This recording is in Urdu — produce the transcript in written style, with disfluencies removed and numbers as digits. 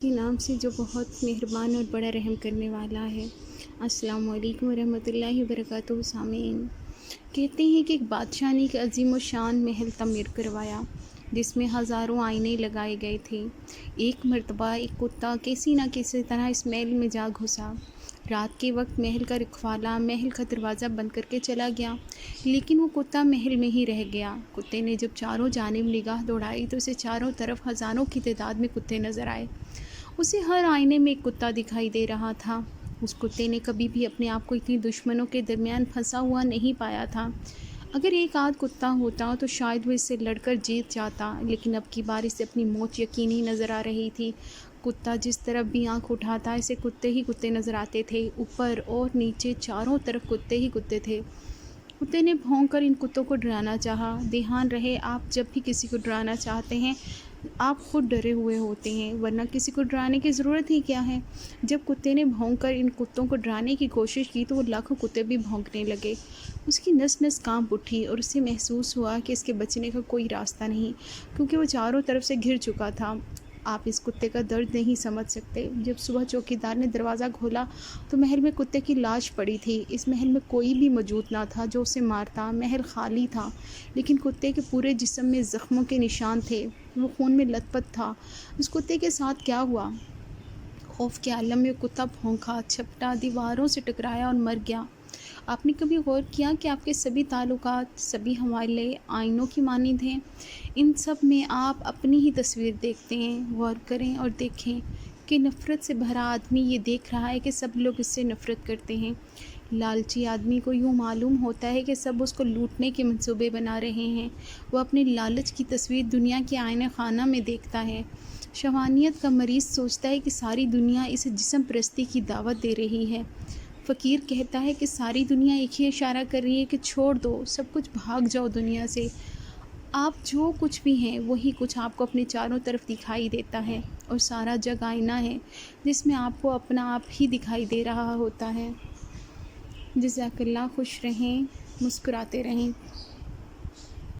کے نام سے جو بہت مہربان اور بڑا رحم کرنے والا ہے۔ السلام علیکم ورحمۃ اللہ وبرکاتہ۔ سامعین، کہتے ہیں کہ ایک بادشاہ نے ایک عظیم و شان محل تعمیر کروایا جس میں ہزاروں آئینے لگائے گئے تھے۔ ایک مرتبہ ایک کتا کسی نہ کسی طرح اس محل میں جا گھسا۔ رات کے وقت محل کا رکھوالا محل کا دروازہ بند کر کے چلا گیا، لیکن وہ کتا محل میں ہی رہ گیا۔ کتے نے جب چاروں جانب نگاہ دوڑائی تو اسے چاروں طرف ہزاروں کی تعداد میں کتے نظر آئے۔ اسے ہر آئینے میں ایک کتا دکھائی دے رہا تھا۔ اس کتے نے کبھی بھی اپنے آپ کو اتنی دشمنوں کے درمیان پھنسا ہوا نہیں پایا تھا۔ اگر ایک آدھ کتا ہوتا تو شاید وہ اس سے لڑ کر جیت جاتا، لیکن اب کی بار اسے اپنی موت یقینی نظر آ رہی تھی۔ کتا جس طرف بھی آنکھ اٹھاتا اسے کتے ہی کتے نظر آتے تھے۔ اوپر اور نیچے چاروں طرف کتے ہی کتے تھے۔ کتے نے بھونک کر ان کتوں کو ڈرانا چاہا۔ دھیان رہے، آپ جب بھی کسی کو ڈرانا چاہتے ہیں آپ خود ڈرے ہوئے ہوتے ہیں، ورنہ کسی کو ڈرانے کی ضرورت ہی کیا ہے۔ جب کتے نے بھونک کر ان کتوں کو ڈرانے کی کوشش کی تو وہ لاکھوں کتے بھی بھونکنے لگے۔ اس کی نس نس کانپ اٹھی اور اسے محسوس ہوا کہ اس کے بچنے کا کوئی راستہ نہیں، کیونکہ وہ چاروں طرف سے گھر چکا تھا۔ آپ اس کتے کا درد نہیں سمجھ سکتے۔ جب صبح چوکیدار نے دروازہ کھولا تو محل میں کتے کی لاش پڑی تھی۔ اس محل میں کوئی بھی موجود نہ تھا جو اسے مارتا۔ محل خالی تھا، لیکن کتے کے پورے جسم میں زخموں کے نشان تھے۔ وہ خون میں لت پت تھا۔ اس کتے کے ساتھ کیا ہوا؟ خوف کے عالم میں کتا بھونکا، چھپٹا، دیواروں سے ٹکرایا اور مر گیا۔ آپ نے کبھی غور کیا کہ آپ کے سبھی تعلقات، سبھی حوالے آئینوں کی مانند ہیں؟ ان سب میں آپ اپنی ہی تصویر دیکھتے ہیں۔ غور کریں اور دیکھیں کہ نفرت سے بھرا آدمی یہ دیکھ رہا ہے کہ سب لوگ اس سے نفرت کرتے ہیں۔ لالچی آدمی کو یوں معلوم ہوتا ہے کہ سب اس کو لوٹنے کے منصوبے بنا رہے ہیں۔ وہ اپنے لالچ کی تصویر دنیا کے آئینہ خانہ میں دیکھتا ہے۔ شہوانیت کا مریض سوچتا ہے کہ ساری دنیا اسے جسم پرستی کی دعوت دے رہی ہے۔ فقیر کہتا ہے کہ ساری دنیا ایک ہی اشارہ کر رہی ہے کہ چھوڑ دو سب کچھ، بھاگ جاؤ دنیا سے۔ آپ جو کچھ بھی ہیں وہی کچھ آپ کو اپنے چاروں طرف دکھائی دیتا ہے، اور سارا جگ آئینہ ہے جس میں آپ کو اپنا آپ ہی دکھائی دے رہا ہوتا ہے۔ جزاک اللہ۔ خوش رہیں، مسکراتے رہیں۔